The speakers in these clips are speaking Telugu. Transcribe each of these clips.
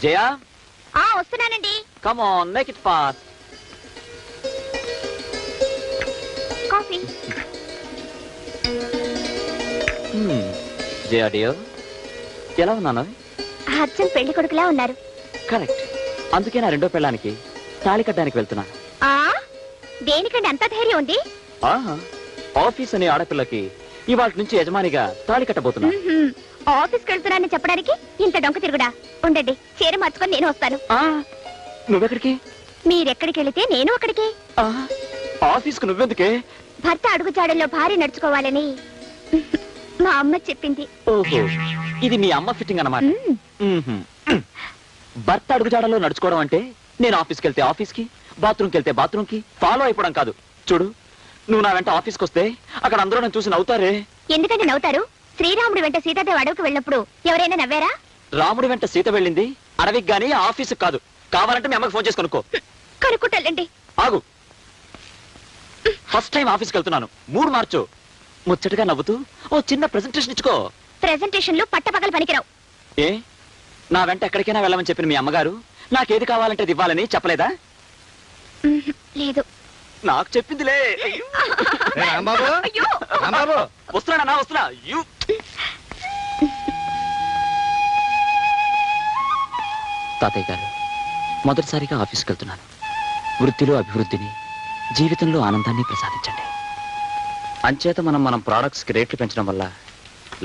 జయా వస్తున్నానండి. Come on make it fast. Coffee. Jaya dear, ఎలా ఉన్నాను? అచ్చం పెళ్లి కొడుకులా ఉన్నారు. కరెక్ట్. అందుకే నా రెండో పెళ్ళానికి తాళి కట్టడానికి వెళ్తున్నాను. దేనికండి అంత ధైర్యం ఉంది? ఆఫీస్ అనే ఆడపిల్లకి ఇవాళ నుంచి యజమానిగా తాళి కట్టబోతున్నా. ఆఫీస్కి వెళ్తున్నానని చెప్పడానికి ఇంత డొంక తిరుగుడా? ఉండండి, చీర మార్చుకొని నేను వస్తాను. నువ్వెక్కడికి? మీరెక్కడికి వెళితే నేను అక్కడికి. ఆఫీస్కు నువ్వెందుకే? భర్త అడుగుజాడల్లో భార్య నడుచుకోవాలని మా అమ్మ చెప్పింది. ఓహో, ఇది మీ అమ్మ ఫిట్టింగ్ అన్నమాట. భర్త అడుగుజాడలో నడుచుకోవడం అంటే నేను ఆఫీస్కి వెళ్తే ఆఫీస్కి, బాత్రూమ్కి వెళ్తే బాత్రూమ్కి ఫాలో అయిపోవడం కాదు. చూడు, నువ్వు నా వెంట ఆఫీస్కి వస్తే అక్కడ అందరూ నన్ను చూసి నవ్వుతారే. ఎందుకంటే నవ్వుతారు? శ్రీరాముడి వెంట సీతాదేవి అడవికి వెళ్ళినప్పుడు ఎవరైనా నవ్వారా? రాముడి వెంట సీత వెళ్ళింది అడవికి గానీ ఆఫీస్కి కాదు. కావాలంటే మీ అమ్మకి ఫోన్ చేసి కనుక్కో. కనుక్కుంటానండి. ఆగు, ఫస్ట్ టైం ఆఫీస్కి వెళ్తున్నాను, మూడు మార్చు. ముచ్చటగా నవ్వుతూ ఓ చిన్న ప్రెజెంటేషన్ ఇచ్చుకో. ప్రెజెంటేషన్లు పట్టపగలు పనికిరావు. ఏ, నా వెంట ఎక్కడికైనా వెళ్ళమని చెప్పిన మీ అమ్మగారు నాకేది కావాలంటే అది ఇవ్వాలని చెప్పలేదా? లేదు. నాకు చెప్పిందిలే. వస్తున్నా వస్తున్నా. తాతయ్య గారు, మొదటిసారిగా ఆఫీస్కి వెళ్తున్నాను. వృత్తిలో అభివృద్ధిని, జీవితంలో ఆనందాన్ని ప్రసాదించండి. అంచేత మనం ప్రోడక్ట్స్కి రేట్లు పెంచడం వల్ల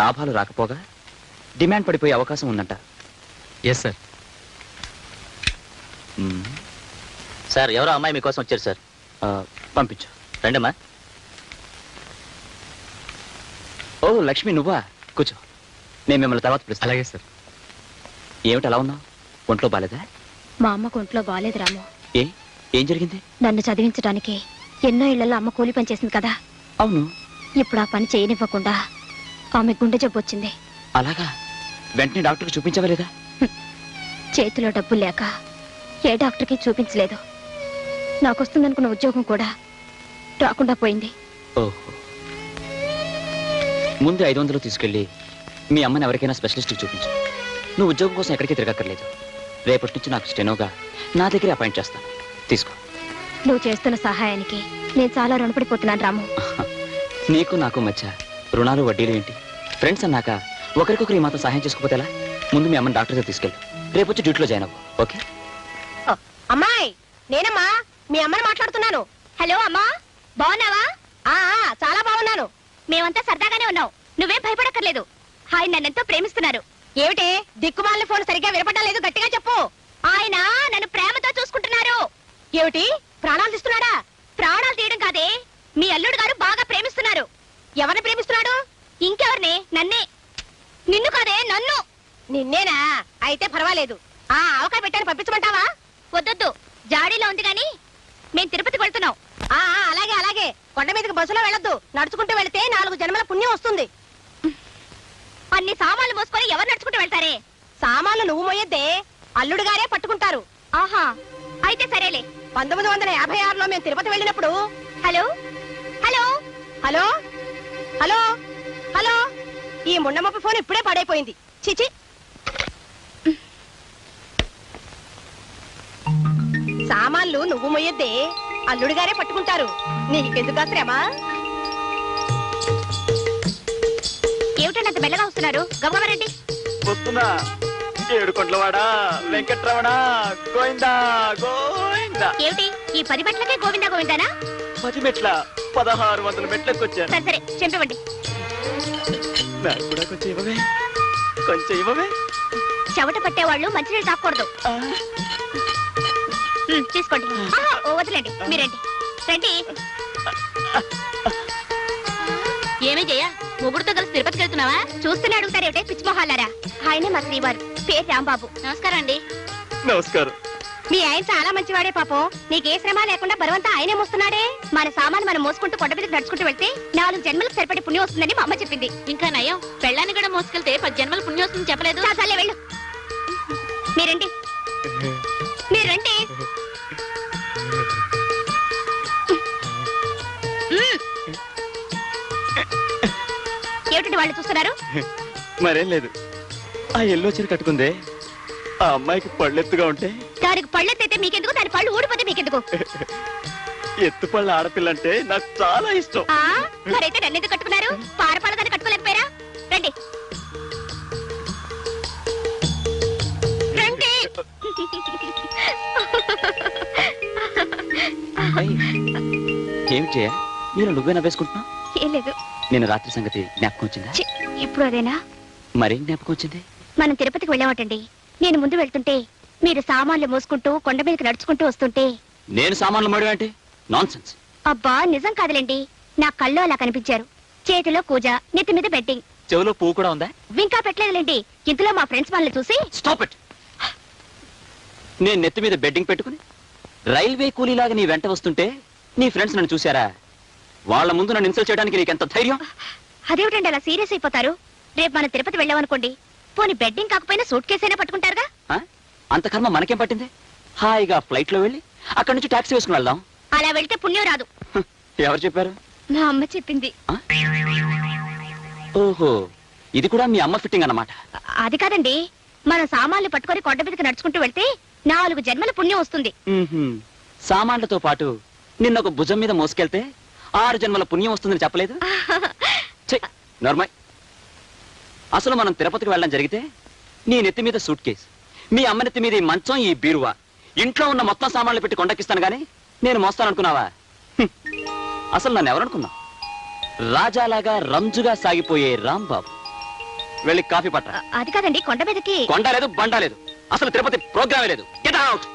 లాభాలు రాకపోగా డిమాండ్ పడిపోయే అవకాశం ఉందంట. Yes sir. సార్, ఎవరో అమ్మాయి మీకోసం వచ్చారు సార్. పంపించు. రండమ్మా. ఓ లక్ష్మి, నువ్వా? కూర్చో, నేను మిమ్మల్ని తర్వాత పిలుస్తాను. అలాగే సార్. ఏమిటి అలా ఉన్నావు? ఒంట్లో బాలేదా? మా అమ్మకు ఒంట్లో బాలేదు రాము. ఏం జరిగింది? నన్ను చదివించడానికి ఎన్నో ఇళ్లలో అమ్మ కూలి పని చేసింది కదా. అవును. ఇప్పుడు ఆ పని చేయనివ్వకుండా ఆమె గుండె జబ్బు వచ్చింది. అలాగా? వెంటనే డాక్టర్కి చూపించవలేదా? చేతిలో డబ్బులు లేక ఏ డాక్టర్కి చూపించలేదు. నాకు వస్తుందనుకున్న ఉద్యోగం కూడా రాకుండా పోయింది. ఓహో. ముందు 500 తీసుకెళ్ళి మీ అమ్మని ఎవరికైనా స్పెషలిస్ట్కి చూపించు. నువ్వు ఉద్యోగం కోసం ఎక్కడికి తిరగక్కర్లేదు. రేపటి నుంచి నాకు స్టెనోగా నా దగ్గర అపాయింట్ చేస్తాను. తీసుకో. నువ్వు చేస్తున్న సహాయానికి నేను చాలా రుణపడిపోతున్నాను రాము. నీకు నాకు మధ్య రుణాలు వడ్డీలు ఏంటి? ఫ్రెండ్స్ అన్నాక ఒకరికొకరు ఈ మాత్రం సహాయం చేసుకోకపోతే ఎలా? ముందు మీ అమ్మని డాక్టర్ దగ్గర తీసుకెళ్ళు. రేపు వచ్చి డ్యూటీలో జాయిన్ అవ్వు. ఓకే? అమ్మాయి, నేనమ్మా మీ అమ్మని మాట్లాడుతున్నాను. హలో అమ్మా, బాగున్నావా? చాలా బాగున్నాను. మేమంతా సరదాగానే ఉన్నాం. నువ్వేం భయపడక్కర్లేదు. ఆయన నన్నెంతో ప్రేమిస్తున్నారు. ఏమిటి దిక్కుమాలిన ఫోన్ సరిగ్గా వినపడడం లేదు? గట్టిగా చెప్పు. ఆయన నన్ను ప్రేమతో చూసుకుంటున్నారు. ఏమిటి, ప్రాణాలు తీస్తున్నాడా? ప్రాణాలు తీయడం కాదే, మీ అల్లుడు గారు బాగా ప్రేమిస్తున్నారు. ఎవరిని ప్రేమిస్తున్నాడు? ఇంకెవరిని? నన్నే. నిన్ను కాదే, నన్ను. నిన్నేనా? అయితే పర్వాలేదు. ఆవకాయ పెట్టాను, పంపించమంటావా? వద్దొద్దు, జాడీలో ఉంది గాని మేం తిరుపతికి వెళ్తున్నాం. అలాగే అలాగే. కొండ మీదకి బస్సులో వెళ్ళొద్దు, నడుచుకుంటూ వెళితే 4 జన్మల పుణ్యం వస్తుంది. అన్ని సామాన్లు మోసుకొని ఎవరు నడుచుకుంటూ వెళ్తారే? సామాన్లు నువ్వు మోయొద్దే, అల్లుడు గారే పట్టుకుంటారు. ఆహా, అయితే సరేలే. 1956లో మేము తిరుపతి వెళ్ళినప్పుడు. Hello hello hello hello hello, ఈ ముండమొప్పి ఫోన్ ఇప్పుడే పడైపోయింది. చిచి. సామాన్లు నువ్వు మొయ్యొద్దే, అల్లుడు గారే పట్టుకుంటారు. నీకెందుకు శ్రమ? ఏమిటంత మెల్లగా వస్తున్నారు? గమగమరండి. వస్తున్నా. ఏడుకొండలవాడా, వెంకట్రమణ, గోవిందా గోవిందా. ఏమిటి ఈ 10 మెట్లకే గోవిందా గోవిందానా? 10 మెట్ల 1600 మెట్లకు వచ్చాను. సరే చెంపివ్వండి. నాకు కూడా కొంచెం ఇవ్వవే, కొంచెం ఇవ్వవే. చెవట పట్టేవాళ్ళు మంచినీళ్ళు తాకూడదు. తీసుకోండి. వదిలేండి, మీరండి. రండి. ఏమే జయ, మొగుడుతో కలిసి తిరుపతికి వెళ్తున్నావా? చూస్తూనే అడుగుతారేమిటే పిచ్చిమొహాలారా. ఆయనే మా శ్రీవారు, పేరు రాంబాబు. నమస్కారం అండి. నమస్కారం. మీ ఆయన చాలా మంచివాడే పాపం. నీకే శ్రమ లేకుండా బరువంతా ఆయనే మోస్తున్నాడే. మన సామాను మనం మోసుకుంటూ కొండ మీదకి నడుచుకుంటూ వెళ్తే 4 జన్మలకు సరిపడే పుణ్యం వస్తుందని మా అమ్మ చెప్పింది. ఇంకా నయం, పెళ్ళాన్ని కూడా మోసుకెళ్తే 10 జన్మల పుణ్యం వస్తుందని చెప్పలేదు. చాలే వెళ్ళు. మీరండి, మీరండి. ఏమిటండి వాళ్ళు చూస్తున్నారు? మరేం లేదు. ఆ ఎల్లో చీర కట్టుకుందే, ఆ అమ్మాయికి పళ్ళెత్తుగా ఉంటే దానికి పళ్ళెత్తైతే మీకెందుకు, దాని పళ్ళు ఊడిపోతే మీకెందుకు? ఎత్తు పళ్ళ ఆడపిల్ల అంటే నాకు చాలా ఇష్టం. మరైతే నన్ను ఎందుకు కట్టుకున్నారు? పారపాల దాన్ని కట్టుకోలేకపోయారా? రండి రండి. ఏం చేయ నేను నువ్వే నవ్వేసుకుంటున్నా? ఏం లేదు. నేను రాత్రి సంగతి జ్ఞాపకం వచ్చిందా? ఇప్పుడు అదేనా? మరేం జ్ఞాపకం వచ్చింది? మనం తిరుపతికి వెళ్ళామటండి. నేను ముందు వెళ్తుంటే మీరు సామాన్లు మోసుకుంటూ కొండ మీదకి నడుచుకుంటూ వస్తుంటే నేను సామాన్లు మడి అంటే నాన్సెన్స్. అబ్బా నిజం కాదులేండి, నా కళ్ళు అలా కనిపించారు. చేతిలో కూజ, నెత్తి మీద బెట్టింగ్, చెవిలో పువ్వు కూడా ఉందా? ఇంకా పెట్టలేదులేండి. ఇంతలో మా ఫ్రెండ్స్ వాళ్ళని చూసి స్టాప్ ఇట్. నేను నెత్తి మీద బెడ్డింగ్ పెట్టుకుని రైల్వే కూలీలాగా నీ వెంట వస్తుంటే నీ ఫ్రెండ్స్ నన్ను చూశారా? వాళ్ళ ముందు నన్ను ఇన్సల్ట్ చేయడానికి నీకెంత ధైర్యం? అదేమిటండి అలా సీరియస్ అయిపోతారు? రేపు మనం తిరుపతి వెళ్ళామనుకోండి, పోనీ బెడ్డింగ్ కాకపోయినా సూట్ కేసైనా పట్టుకుంటారుగా. అంత కర్మ మనకేం పట్టింది? హాయిగా ఫ్లైట్ లో వెళ్ళి అక్కడి నుంచి టాక్సీ వేసుకుని వెళ్దాం. అలా వెళ్తే పుణ్యం రాదు. ఎవరు చెప్పారు? మా అమ్మ చెప్పింది. ఓహో, ఇది కూడా మీ అమ్మ ఫిట్టింగ్ అన్నమాట. అది కాదండి, మనం సామాన్లు పట్టుకొని కొండ మీదకి నడుచుకుంటూ వెళ్తే 4 జన్మల పుణ్యం వస్తుంది. సామాన్లతో పాటు నిన్న ఒక భుజం మీద మోసుకెళ్తే 6 జన్మల పుణ్యం వస్తుందని చెప్పలేదు? నార్మల్. అసలు మనం తిరుపతికి వెళ్ళడం జరిగితే నీ నెత్తి మీద సూట్ కేసు, మీ అమ్మ నెత్తి మీద ఈ మంచం, ఈ బీరువా, ఇంట్లో ఉన్న మొత్తం సామాన్లు పెట్టి కొండకిస్తాను గానీ నేను మోస్తాననుకున్నావా? అసలు నన్ను ఎవరనుకున్నావు? రాజాలాగా రంజుగా సాగిపోయే రాంబాబు. వెళ్ళి కాఫీ పట్ట. అది కాదండి, కొండ మీదకి కొండ లేదు, బండ లేదు, అసలు తిరుపతి ప్రోగ్రామే లేదు. Get out.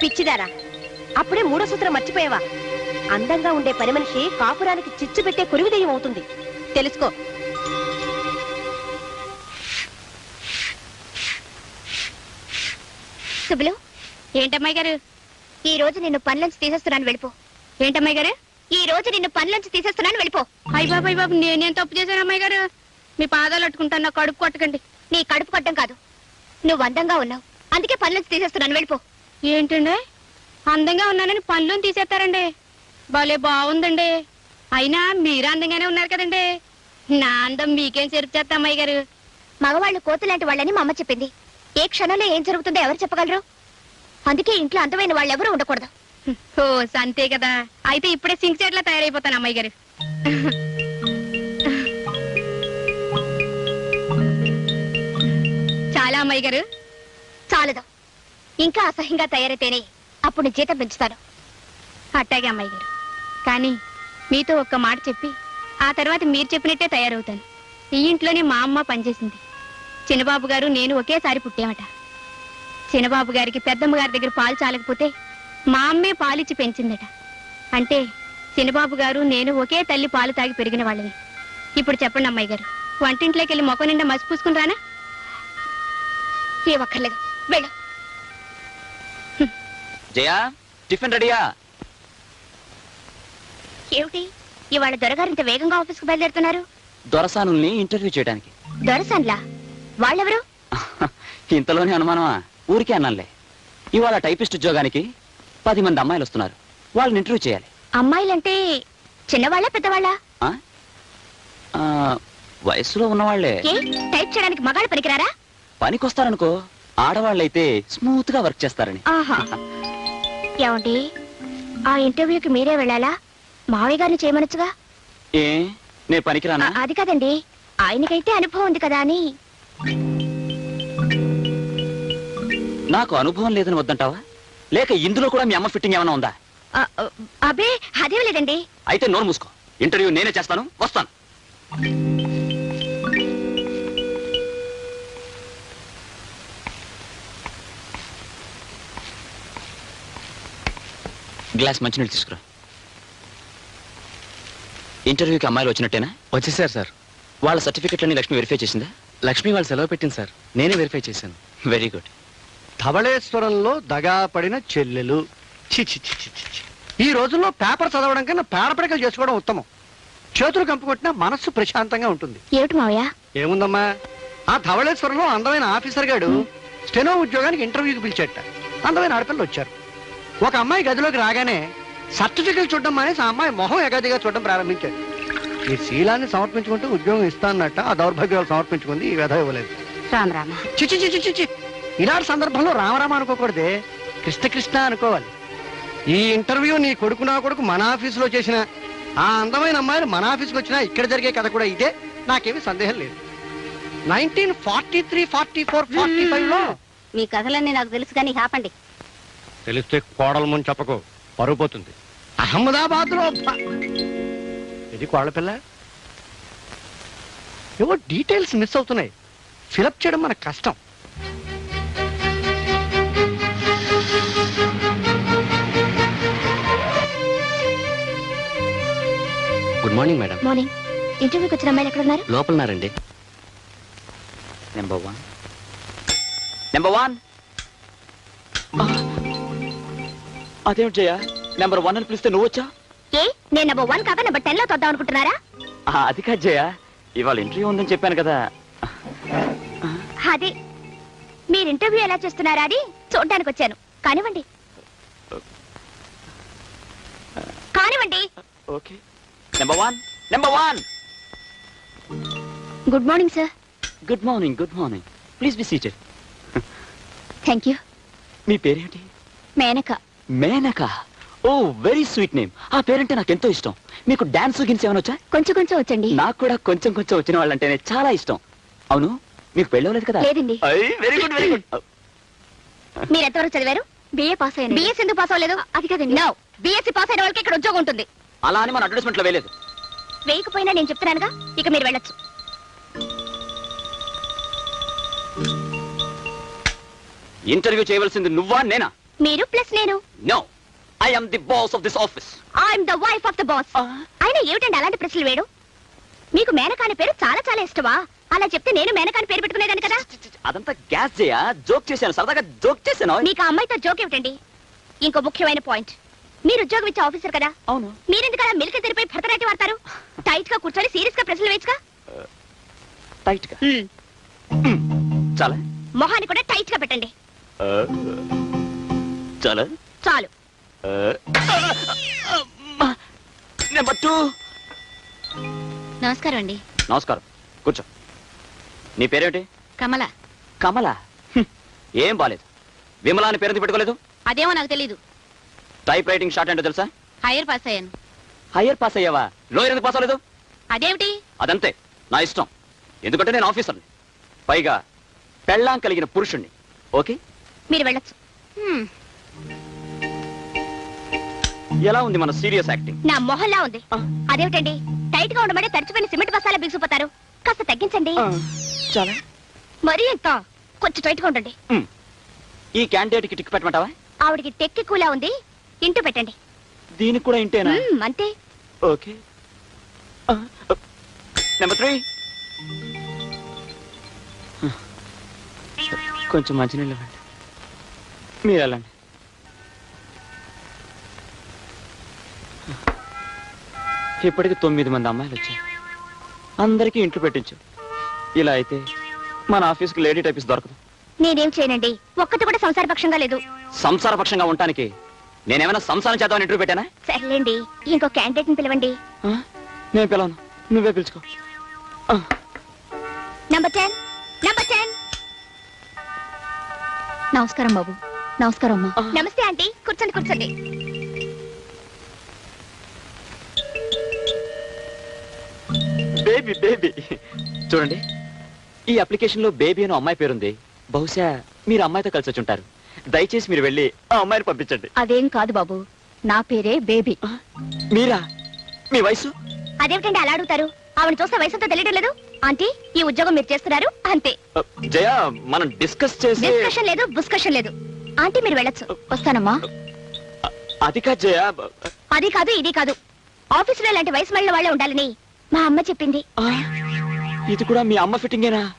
పిచ్చిదారా, అప్పుడే 3వ సూత్రం మర్చిపోయావా? అందంగా ఉండే పని మనిషి కాపురానికి చిచ్చు పెట్టే కురివిదయం అవుతుంది, తెలుసుకో. శుభులు. ఏంటమ్మాయి గారు, ఈ రోజు నిన్ను పనిలోంచి తీసేస్తున్నాను, వెళ్ళిపో. ఏంటమ్మాయి గారు, ఈ రోజు నిన్ను పనిలోంచి తీసేస్తున్నాను, వెళ్ళిపో. అయ్య బాబు, అయ్య బాబు, నేనేం తప్పు చేశాను అమ్మాయి గారు? మీ పాదాలు అట్టుకుంటాను, నా కడుపు కొట్టకండి. నీ కడుపు కొట్టడం కాదు, నువ్వు అందంగా ఉన్నావు, అందుకే పనిలోంచి తీసేస్తున్నాను, వెళ్ళిపో. ఏంటండి, అందంగా ఉన్నానని పనిలోని తీసేస్తారండి? భలే బాగుందండి. అయినా మీరు అందంగానే ఉన్నారు కదండి. నా అందం మీకేం చెరుపు చేస్తా అమ్మాయి గారు? మగవాళ్ళు కోతులాంటి వాళ్ళని మా అమ్మ చెప్పింది. ఏ క్షణంలో ఏం జరుగుతుందో ఎవరు చెప్పగలరు? అందుకే ఇంట్లో అందమైన వాళ్ళు ఎవరు ఉండకూడదు. ఓ అంతే కదా, అయితే ఇప్పుడే సింక్ చెట్లా తయారైపోతాను అమ్మాయి గారు. చాలా అమ్మాయి గారు, చాలదు. ఇంకా అసహ్యంగా తయారైతేనే అప్పుడు జీతం పెంచుతాను. అట్టాగే అమ్మాయి గారు, కానీ మీతో ఒక్క మాట చెప్పి ఆ తర్వాత మీరు చెప్పినట్టే తయారవుతాను. ఈ ఇంట్లోనే మా అమ్మ పనిచేసింది. చిన్నబాబు గారు నేను ఒకేసారి పుట్టామట. చిన్నబాబు గారికి పెద్దమ్మ గారి దగ్గర పాలు చాలకపోతే మా అమ్మే పాలిచ్చి పెంచిందట. అంటే చిన్నబాబు గారు నేను ఒకే తల్లి పాలు తాగి పెరిగిన వాళ్ళని. ఇప్పుడు చెప్పండి అమ్మాయి గారు, వంటింట్లోకి వెళ్ళి మొక్క నిండా మసి పూసుకుని రానా? ఏ ఒక్కర్లేదు, వెళ్ళు. జయా, టిఫిన్ రెడీయా? ఏమిటి ఇవాళ దొరగారు ఇంత వేగంగా ఆఫీస్కి బయలుదేరుతున్నారు? దొరసానుల్ని ఇంటర్వ్యూ చేయడానికి. దొరసాన్లా? వాళ్ళెవరు? ఇంతలోనే అనుమానమా? ఊరికే అన్నానులే. ఇవాళ టైపిస్ట్ ఉద్యోగానికి 10 మంది అమ్మాయిలు వస్తున్నారు, వాళ్ళని ఇంటర్వ్యూ చేయాలి. అమ్మాయిలంటే చిన్నవాళ్ళ పెద్దవాళ్ళ? వయసులో ఉన్నవాళ్లే. టైప్ చేయడానికి మగాళ్ళు పనికిరారా? పనికొస్తారనుకో, ఆడవాళ్ళైతే స్మూత్ గా వర్క్ చేస్తారని. ఏమండి, ఆ ఇంటర్వ్యూకి మీరే వెళ్ళాలా? మావయ్య గారిని చేయమనొచ్చుగా. ఏ నే పనికిరానా? అది కాదండి, ఆయనకైతే అనుభవం ఉంది కదా అని. నాకు అనుభవం లేదని వద్దంటావా? లేక ఇందులో కూడా మీ అమ్మ ఫిట్టింగ్ ఏమైనా ఉందా? అబే అదేం లేదండి. అయితే నోరు మూసుకో, ఇంటర్వ్యూ నేనే చేస్తాను, వస్తాను. గ్లాస్ మంచినీళ్ళు తీసుకురా. ఇంటర్వ్యూకి అమ్మాయిలు వచ్చినట్టేనా? వచ్చేసారు సార్. వాళ్ళ సర్టిఫికెట్లన్నీ లక్ష్మి వెరిఫై చేసిందా? లక్ష్మి వాళ్ళు సెలవు పెట్టింది సార్, నేనే వెరిఫై చేశాను. Very good. ధవళేశ్వరంలో దగాపడిన చెల్లెలు. ఈ రోజుల్లో పేపర్ చదవడం కన్నా పేడపడికలు చేసుకోవడం ఉత్తమం. చేతులు కంపుకొట్టినా మనస్సు ప్రశాంతంగా ఉంటుంది. ఏమిటి మావయ్య? ఏముందమ్మా, ఆ ధవళేశ్వరంలో అందమైన ఆఫీసర్ గాడు స్టెనో ఉద్యోగానికి ఇంటర్వ్యూకి పిలిచేట. అందమైన ఆడపిల్లలు వచ్చారు. ఒక అమ్మాయి గదిలోకి రాగానే సర్టిఫికెట్ చూడడం మానేసి ఆ అమ్మాయి మొహం ఎగాదిగా చూడడం ప్రారంభించాడు. ఈ శీలాన్ని సమర్పించుకుంటే ఉద్యోగం ఇస్తానన్నట్ట ఆ దౌర్భాగ్యాలు సమర్పించుకుంది, ఈ వ్యధ ఇవ్వలేదు. రామరామ. చిచి చిచి చిచి ఇలాంటి సందర్భంలో రామరామ అనుకోకూడదే, కృష్ణ కృష్ణ అనుకోవాలి. ఈ ఇంటర్వ్యూ నీ కొడుకు నా కొడుకు మన ఆఫీసులో చేసిన ఆ అందమైన అమ్మాయిలు మన ఆఫీస్కి వచ్చినా ఇక్కడ జరిగే కథ కూడా ఇదే, నాకేమీ సందేహం లేదు. 1943, 44, 45లో మీ కథలన్నీ నాకు తెలుసు కానీ ఆపండి. తెలిస్తే కోడల ముందు చెప్పకు, పరుగు పోతుంది. అహ్మదాబాద్ లో ఇది కోడల పిల్ల. ఏవో డీటెయిల్స్ మిస్ అవుతున్నాయి, ఫిలప్ చేయడం మనకు కష్టం. Good morning madam. మార్నింగ్. ఇంటర్వ్యూకి వచ్చిన అమ్మాయిలు ఎక్కడ ఉన్నారు? లోపలన్నారండి. Number 1 number 1. అదేమిటి జయ, నెంబర్ 1 అని పిలిస్తే నువ్వు వచ్చా? ఏ నేను నెంబర్ 1 కాక నెంబర్ 10 లో తొద్దాం అనుకుంటున్నారా? అది కాదు జయ, ఇవాళ ఇంటర్వ్యూ ఉందని చెప్పాను కదా. అదే మీరు ఇంటర్వ్యూ ఎలా చేస్తున్నారా అని చూడడానికి వచ్చాను. కానివ్వండి కానివ్వండి. Okay. Number 1 number 1. Good morning sir. Good morning, good morning. Please be seated. Thank you. మీ పేరేంటి? Menaka. Menaka. Oh very sweet name. ఆ పేరంటే నాకు ఎంతో ఇష్టం. మీకు డాన్స్ గిన్స్ ఏమైనా వచ్చా? కొంచెం కొంచెం వచ్చండి. నాకు కూడా కొంచెం కొంచెం వచ్చిన వాళ్ళంటేనే చాలా ఇష్టం. అవును, మీకు పెళ్ళవలేదు కదా? లేదండి. Very good, very good. మీరు ఎంతవరకు చదివారు? బిఏ పాస్ అయ్యాను. బిఎస్ ఎందుకు పాస్ అవ్వలేదు? అది కదండి. నో, బిఎస్సీ పాస్ అయిన వాళ్ళకి ఇక్కడ ఉద్యోగం ఉంటుంది. అలా అని మన అడ్వర్టైజ్మెంట్ లో వేయలేదు. వేయకపోయినా నేను చెప్తున్నానుగా, ఇక మీరు వెళ్ళొచ్చు. ఇంటర్వ్యూ చేయవలసింది నువ్వా నేనా? మీరు ప్లస్ నేను. No, I am the boss of this office. I'm the wife of the boss. అయినా ఏమిటండి అలాంటి ప్రశ్నలు వేడు? మీకు మేనకాని పేరు చాలా చాలా ఇష్టమా? అలా చెప్తే నేను మేనకాని పేరు పెట్టుకునేదాన్ని కదా. అదంతా గ్యాస్ చేయా, జోక్ చేశాను, సరదాగా జోక్ చేశాను. మీకు ఆ అమ్మాయితో జోక్ ఏమిటండి? ఇంకో ముఖ్యమైన పాయింట్, మీరు ఉద్యోగం ఇచ్చే ఆఫీసర్ కదా. అవును. మీరెందుకు అలా మిల్క్ తెరిపోయి భరతనాట్యం వాడతారు? టైట్ గా కూర్చొని సీరియస్ గా ప్రశ్నలు వేయచ్చుగా. టైట్ గా చాలా, మొహాన్ని కూడా టైట్ గా పెట్టండి. చాలా చాలు. నెంబర్ 2. నమస్కారం అండి. నమస్కారం, కూర్చో. నీ పేరేమిటి? కమల. కమల. ఏం బాలేదు. విమలా అని పేరు పెట్టుకోలేదు? అదేమో నాకు తెలీదు. టైప్ రైటింగ్ షార్ట్ ఏంటో తెలుసా? హైయర్ పాస్ అయ్యాను. హైయర్ పాస్ అయ్యావా? లోయర్ ఎందుకు పాస్ అవ్వలేదు? అదేమిటి? అదంతే, నా ఇష్టం. ఎందుకంటే నేను ఆఫీసర్ని, పైగా పెళ్ళాం కలిగిన పురుషుణ్ణి. ఓకే, మీరు వెళ్ళొచ్చు. ఎలా ఉంది మన సీరియస్ యాక్టింగ్? నా మొహల్లా ఉంది. అదేమిటండి, టైట్ గా ఉండమంటే తడిచిపోయిన సిమెంట్ బస్సాలా బిగుసిపోతారు. కాస్త తగ్గించండి. చాలా మరీ ఎంత, కొంచెం టైట్ గా ఉండండి. ఈ క్యాండిడేట్ కి టిక్ పెట్టమంటావా? ఆవిడికి టెక్కి కూలా ఉంది, ఇంటూ పెట్టండి. దీనికి కూడా ఇంటేనా? అంతే. ఓకే. నెంబర్ 3. కొంచెం మంచినీళ్ళు ఇవ్వండి. మీరు వెళ్ళండి. ఇప్పటికి 9 మంది అమ్మాయిలు వచ్చారు. అందరికీ ఇంట్లో పెట్టించు. ఇలా అయితే మన ఆఫీస్కి లేడీ టైపిస్ట్ దొరకదు. నేనేం చేయనండి, ఒక్కటి కూడా సంసారపక్షంగా లేదు. సంసారపక్షంగా ఉండటానికి నేనేమైనా సంసారం చేద్దామని ఇంటర్వ్యూ పెట్టానా? సర్లేండి, ఇంకో క్యాండిడేట్ ని పిలవండి. నేను పిలవను, నువ్వే పిలుచుకో. నంబర్ 10. నంబర్ 10. నమస్కారం బాబు. నమస్కారం అమ్మా. నమస్తే ఆంటీ, కూర్చోండి కూర్చోండి. Baby baby. చూడండి, ఈ అప్లికేషన్ లో బేబీ అని అమ్మాయి పేరుంది. బహుశా మీరు అమ్మాయితో కలిసి వచ్చి ఉంటారు. దయచేసి మీరు వెళ్ళి ఆ అమ్మాయిని పంపించండి. అదేం కాదు బాబు, నా పేరే బేబీ. మీరా? మీ వయసు? అదేమిటండి అలా అడుగుతారు? ఆవిడ చూస్తే వయసుతో తెలియడం లేదు. ఆంటీ, ఈ ఉద్యోగం మీరు చేస్తున్నారు అంతే. జయ, మనం డిస్కస్ చేసి. డిస్కషన్ లేదు, బుస్కషన్ లేదు. ఆంటీ మీరు వెళ్ళొచ్చు. వస్తానమ్మా. అది కాదు జయ. అది కాదు, ఇది కాదు. ఆఫీసులో ఇలాంటి వయసు మళ్ళీ వాళ్ళే ఉండాలని మా అమ్మ చెప్పింది. ఇది కూడా మీ అమ్మ ఫిట్టింగేనా?